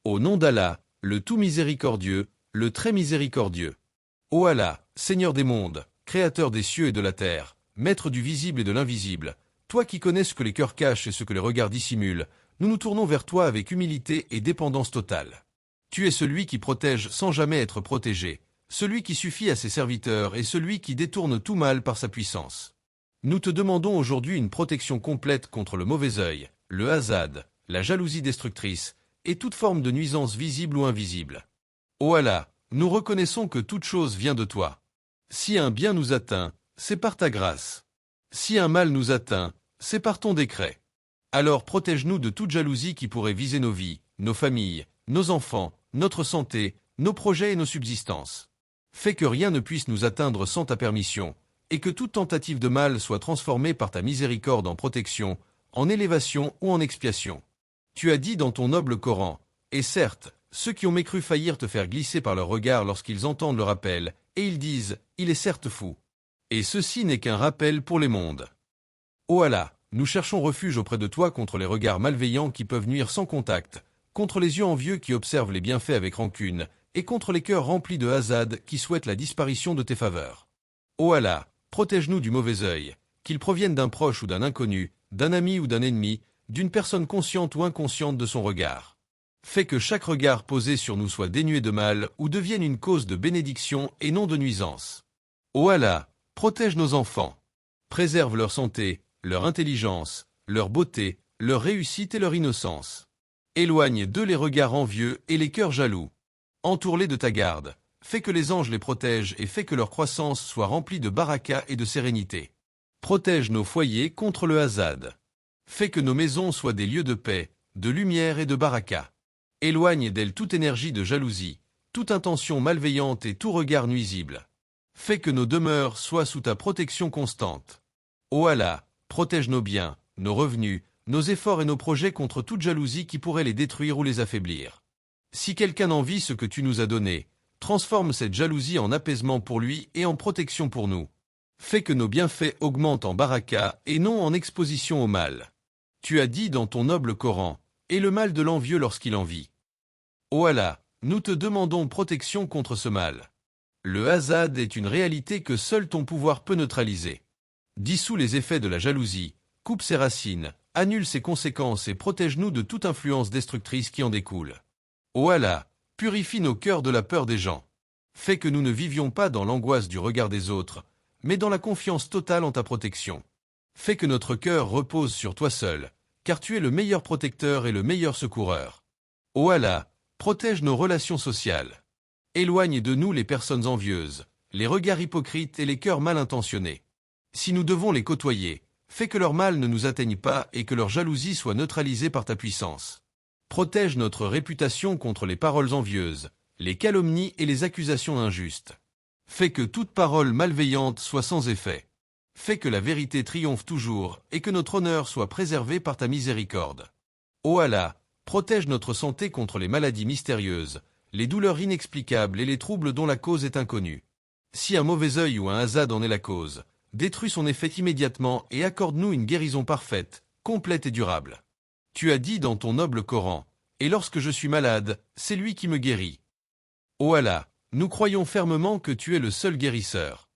Au nom d'Allah, le tout miséricordieux, le très miséricordieux. Ô Allah, Seigneur des mondes, Créateur des cieux et de la terre, Maître du visible et de l'invisible, toi qui connais ce que les cœurs cachent et ce que les regards dissimulent, nous nous tournons vers toi avec humilité et dépendance totale. Tu es celui qui protège sans jamais être protégé, celui qui suffit à ses serviteurs et celui qui détourne tout mal par sa puissance. Nous te demandons aujourd'hui une protection complète contre le mauvais œil, le hasad, la jalousie destructrice, et toute forme de nuisance visible ou invisible. Ô Allah, nous reconnaissons que toute chose vient de toi. Si un bien nous atteint, c'est par ta grâce. Si un mal nous atteint, c'est par ton décret. Alors protège-nous de toute jalousie qui pourrait viser nos vies, nos familles, nos enfants, notre santé, nos projets et nos subsistances. Fais que rien ne puisse nous atteindre sans ta permission, et que toute tentative de mal soit transformée par ta miséricorde en protection, en élévation ou en expiation. Tu as dit dans ton noble Coran, et certes, ceux qui ont mécru faillir te faire glisser par leur regard lorsqu'ils entendent le rappel, et ils disent, il est certes fou. Et ceci n'est qu'un rappel pour les mondes. Ô Allah, nous cherchons refuge auprès de toi contre les regards malveillants qui peuvent nuire sans contact, contre les yeux envieux qui observent les bienfaits avec rancune, et contre les cœurs remplis de hasad qui souhaitent la disparition de tes faveurs. Ô Allah, protège-nous du mauvais œil, qu'il provienne d'un proche ou d'un inconnu, d'un ami ou d'un ennemi, d'une personne consciente ou inconsciente de son regard. Fais que chaque regard posé sur nous soit dénué de mal ou devienne une cause de bénédiction et non de nuisance. Ô Allah, protège nos enfants. Préserve leur santé, leur intelligence, leur beauté, leur réussite et leur innocence. Éloigne d'eux les regards envieux et les cœurs jaloux. Entoure-les de ta garde. Fais que les anges les protègent et fais que leur croissance soit remplie de baraka et de sérénité. Protège nos foyers contre le hasad. Fais que nos maisons soient des lieux de paix, de lumière et de baraka. Éloigne d'elles toute énergie de jalousie, toute intention malveillante et tout regard nuisible. Fais que nos demeures soient sous ta protection constante. Ô Allah, protège nos biens, nos revenus, nos efforts et nos projets contre toute jalousie qui pourrait les détruire ou les affaiblir. Si quelqu'un envie ce que tu nous as donné, transforme cette jalousie en apaisement pour lui et en protection pour nous. Fais que nos bienfaits augmentent en baraka et non en exposition au mal. Tu as dit dans ton noble Coran, et le mal de l'envieux lorsqu'il envie. Ô Allah, nous te demandons protection contre ce mal. Le hasad est une réalité que seul ton pouvoir peut neutraliser. Dissous les effets de la jalousie, coupe ses racines, annule ses conséquences et protège-nous de toute influence destructrice qui en découle. Ô Allah, purifie nos cœurs de la peur des gens. Fais que nous ne vivions pas dans l'angoisse du regard des autres, mais dans la confiance totale en ta protection. Fais que notre cœur repose sur toi seul, car tu es le meilleur protecteur et le meilleur secoureur. Ô Allah, protège nos relations sociales. Éloigne de nous les personnes envieuses, les regards hypocrites et les cœurs mal intentionnés. Si nous devons les côtoyer, fais que leur mal ne nous atteigne pas et que leur jalousie soit neutralisée par ta puissance. Protège notre réputation contre les paroles envieuses, les calomnies et les accusations injustes. Fais que toute parole malveillante soit sans effet. Fais que la vérité triomphe toujours et que notre honneur soit préservé par ta miséricorde. Ô Allah, protège notre santé contre les maladies mystérieuses, les douleurs inexplicables et les troubles dont la cause est inconnue. Si un mauvais œil ou un hasad en est la cause, détruis son effet immédiatement et accorde-nous une guérison parfaite, complète et durable. Tu as dit dans ton noble Coran, « Et lorsque je suis malade, c'est lui qui me guérit. » Ô Allah, nous croyons fermement que tu es le seul guérisseur.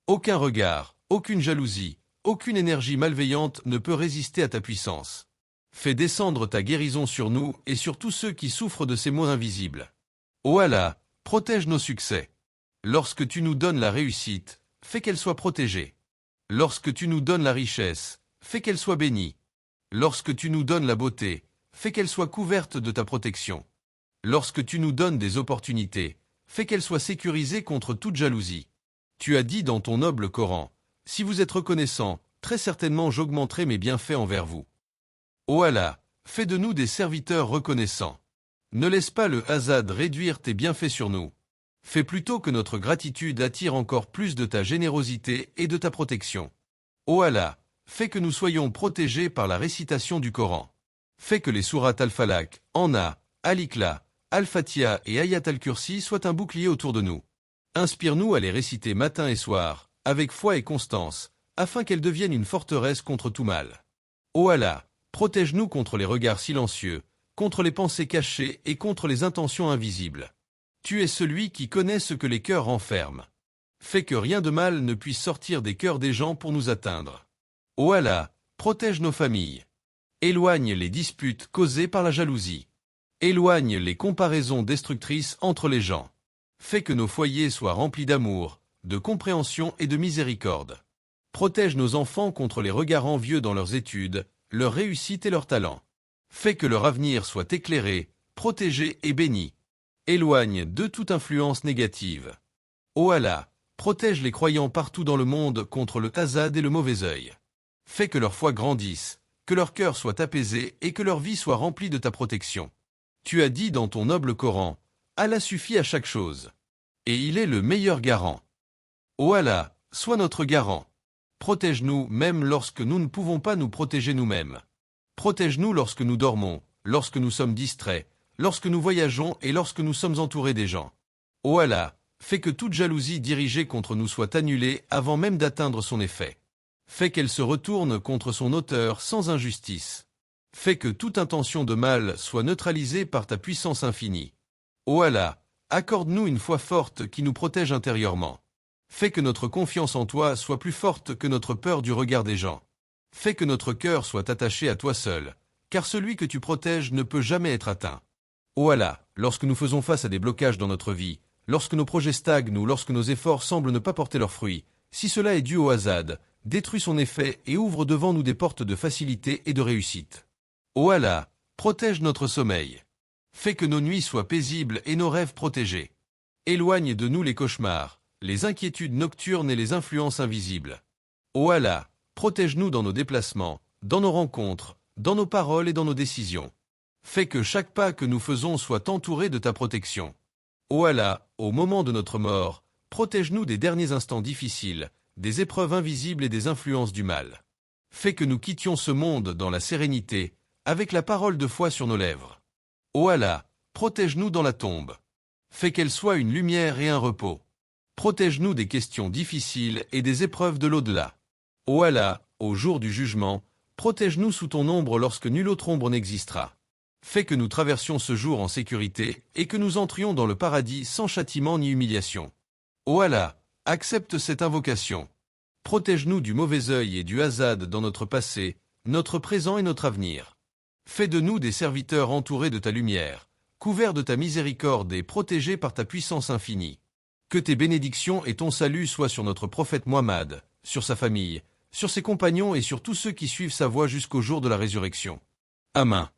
Aucun regard, aucune jalousie, aucune énergie malveillante ne peut résister à ta puissance. Fais descendre ta guérison sur nous et sur tous ceux qui souffrent de ces maux invisibles. Ô Allah, protège nos succès. Lorsque tu nous donnes la réussite, fais qu'elle soit protégée. Lorsque tu nous donnes la richesse, fais qu'elle soit bénie. Lorsque tu nous donnes la beauté, fais qu'elle soit couverte de ta protection. Lorsque tu nous donnes des opportunités, fais qu'elles soient sécurisées contre toute jalousie. Tu as dit dans ton noble Coran, « Si vous êtes reconnaissants, très certainement j'augmenterai mes bienfaits envers vous. » Ô Allah, fais de nous des serviteurs reconnaissants. Ne laisse pas le hasad réduire tes bienfaits sur nous. Fais plutôt que notre gratitude attire encore plus de ta générosité et de ta protection. Ô Allah, fais que nous soyons protégés par la récitation du Coran. Fais que les sourates Al-Falaq, Anna, Al-Ikhlas, Al-Fatiha et Ayat al-Kursi soient un bouclier autour de nous. Inspire-nous à les réciter matin et soir, avec foi et constance, afin qu'elles deviennent une forteresse contre tout mal. Ô Allah, protège-nous contre les regards silencieux, contre les pensées cachées et contre les intentions invisibles. Tu es celui qui connaît ce que les cœurs renferment. Fais que rien de mal ne puisse sortir des cœurs des gens pour nous atteindre. Ô Allah, protège nos familles. Éloigne les disputes causées par la jalousie. Éloigne les comparaisons destructrices entre les gens. Fais que nos foyers soient remplis d'amour, de compréhension et de miséricorde. Protège nos enfants contre les regards envieux dans leurs études, leur réussite et leur talent. Fais que leur avenir soit éclairé, protégé et béni. Éloigne de toute influence négative. Ô Allah, protège les croyants partout dans le monde contre le hasad et le mauvais œil. Fais que leur foi grandisse, que leur cœur soit apaisé et que leur vie soit remplie de ta protection. Tu as dit dans ton noble Coran, Allah suffit à chaque chose. Et il est le meilleur garant. Ô Allah, sois notre garant. Protège-nous même lorsque nous ne pouvons pas nous protéger nous-mêmes. Protège-nous lorsque nous dormons, lorsque nous sommes distraits, lorsque nous voyageons et lorsque nous sommes entourés des gens. Ô Allah, fais que toute jalousie dirigée contre nous soit annulée avant même d'atteindre son effet. Fais qu'elle se retourne contre son auteur sans injustice. Fais que toute intention de mal soit neutralisée par ta puissance infinie. Ô Allah, accorde-nous une foi forte qui nous protège intérieurement. Fais que notre confiance en toi soit plus forte que notre peur du regard des gens. Fais que notre cœur soit attaché à toi seul, car celui que tu protèges ne peut jamais être atteint. Ô Allah, lorsque nous faisons face à des blocages dans notre vie, lorsque nos projets stagnent ou lorsque nos efforts semblent ne pas porter leurs fruits, si cela est dû au hasad, détruis son effet et ouvre devant nous des portes de facilité et de réussite. Ô Allah, protège notre sommeil. Fais que nos nuits soient paisibles et nos rêves protégés. Éloigne de nous les cauchemars, les inquiétudes nocturnes et les influences invisibles. Ô Allah, protège-nous dans nos déplacements, dans nos rencontres, dans nos paroles et dans nos décisions. Fais que chaque pas que nous faisons soit entouré de ta protection. Ô Allah, au moment de notre mort, protège-nous des derniers instants difficiles, des épreuves invisibles et des influences du mal. Fais que nous quittions ce monde dans la sérénité, avec la parole de foi sur nos lèvres. Ô Allah, protège-nous dans la tombe. Fais qu'elle soit une lumière et un repos. Protège-nous des questions difficiles et des épreuves de l'au-delà. Ô Allah, au jour du jugement, protège-nous sous ton ombre lorsque nulle autre ombre n'existera. Fais que nous traversions ce jour en sécurité et que nous entrions dans le paradis sans châtiment ni humiliation. Ô Allah, accepte cette invocation. Protège-nous du mauvais œil et du hasad dans notre passé, notre présent et notre avenir. Fais de nous des serviteurs entourés de ta lumière, couverts de ta miséricorde et protégés par ta puissance infinie. Que tes bénédictions et ton salut soient sur notre prophète Muhammad, sur sa famille, sur ses compagnons et sur tous ceux qui suivent sa voie jusqu'au jour de la résurrection. Amen.